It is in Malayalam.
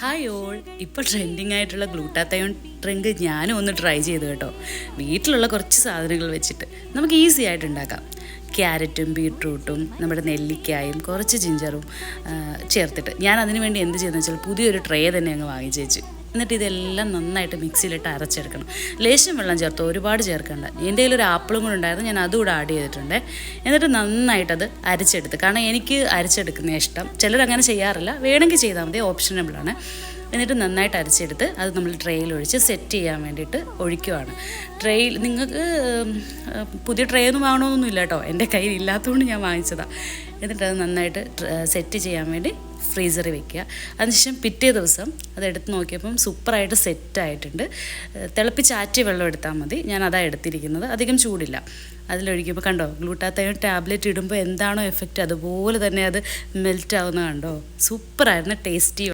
ഹായ് ഓൾ, ഇപ്പോൾ ട്രെൻഡിങ് ആയിട്ടുള്ള ഗ്ലൂട്ടാത്തയോൺ ഡ്രിങ്ക് ഞാനും ഒന്ന് ട്രൈ ചെയ്തു കേട്ടോ. വീട്ടിലുള്ള കുറച്ച് സാധനങ്ങൾ വെച്ചിട്ട് നമുക്ക് ഈസി ആയിട്ട് ഉണ്ടാക്കാം. ക്യാരറ്റും ബീട്രൂട്ടും നമ്മുടെ നെല്ലിക്കായും കുറച്ച് ജിഞ്ചറും ചേർത്തിട്ട് ഞാൻ അതിന് വേണ്ടി എന്ത് ചെയ്തെന്ന് വെച്ചാൽ പുതിയൊരു ട്രേ തന്നെ അങ്ങ് വാങ്ങിച്ചു വെച്ചു. എന്നിട്ട് ഇതെല്ലാം നന്നായിട്ട് മിക്സിയിലിട്ട് അരച്ചെടുക്കണം. ലേശം വെള്ളം ചേർത്ത് ഒരുപാട് ചേർക്കണ്ട. എൻ്റെ കയ്യിൽ ഒരു ആപ്പിളും കൂടെ ഉണ്ടായിരുന്നു, ഞാൻ അതും കൂടെ ആഡ് ചെയ്തിട്ടുണ്ട്. എന്നിട്ട് നന്നായിട്ടത് അരച്ചെടുത്ത്, കാരണം എനിക്ക് അരച്ചെടുക്കുന്ന ഇഷ്ടം. ചിലരങ്ങനെ ചെയ്യാറില്ല, വേണമെങ്കിൽ ചെയ്താൽ മതി, ഓപ്ഷനബിളാണ്. എന്നിട്ട് നന്നായിട്ട് അരച്ചെടുത്ത് അത് നമ്മൾ ട്രേയിൽ ഒഴിച്ച് സെറ്റ് ചെയ്യാൻ വേണ്ടിയിട്ട് ഒഴിക്കുവാണ്. ട്രേയിൽ നിങ്ങൾക്ക് പുതിയ ട്രേ ഒന്നും വാങ്ങണമെന്നൊന്നുമില്ല കേട്ടോ, എൻ്റെ കയ്യിൽ ഇല്ലാത്തതുകൊണ്ട് ഞാൻ വാങ്ങിച്ചതാണ്. എന്നിട്ട് അത് നന്നായിട്ട് സെറ്റ് ചെയ്യാൻ വേണ്ടി ഫ്രീസറിൽ വെക്കുക. അതിനുശേഷം പിറ്റേ ദിവസം അതെടുത്ത് നോക്കിയപ്പം സൂപ്പറായിട്ട് സെറ്റായിട്ടുണ്ട്. തിളപ്പിച്ചാറ്റിയ വെള്ളം എടുത്താൽ മതി, ഞാൻ അതാണ് എടുത്തിരിക്കുന്നത്. അധികം ചൂടില്ല. അതിലൊഴിക്കുമ്പോൾ കണ്ടോ, ഗ്ലൂട്ടാത്തയോൺ ടാബ്ലറ്റ് ഇടുമ്പോൾ എന്താണോ എഫക്റ്റ് അതുപോലെ തന്നെ അത് മെൽറ്റ് ആവുന്നത് കണ്ടോ. സൂപ്പറായിരുന്നു, ടേസ്റ്റി.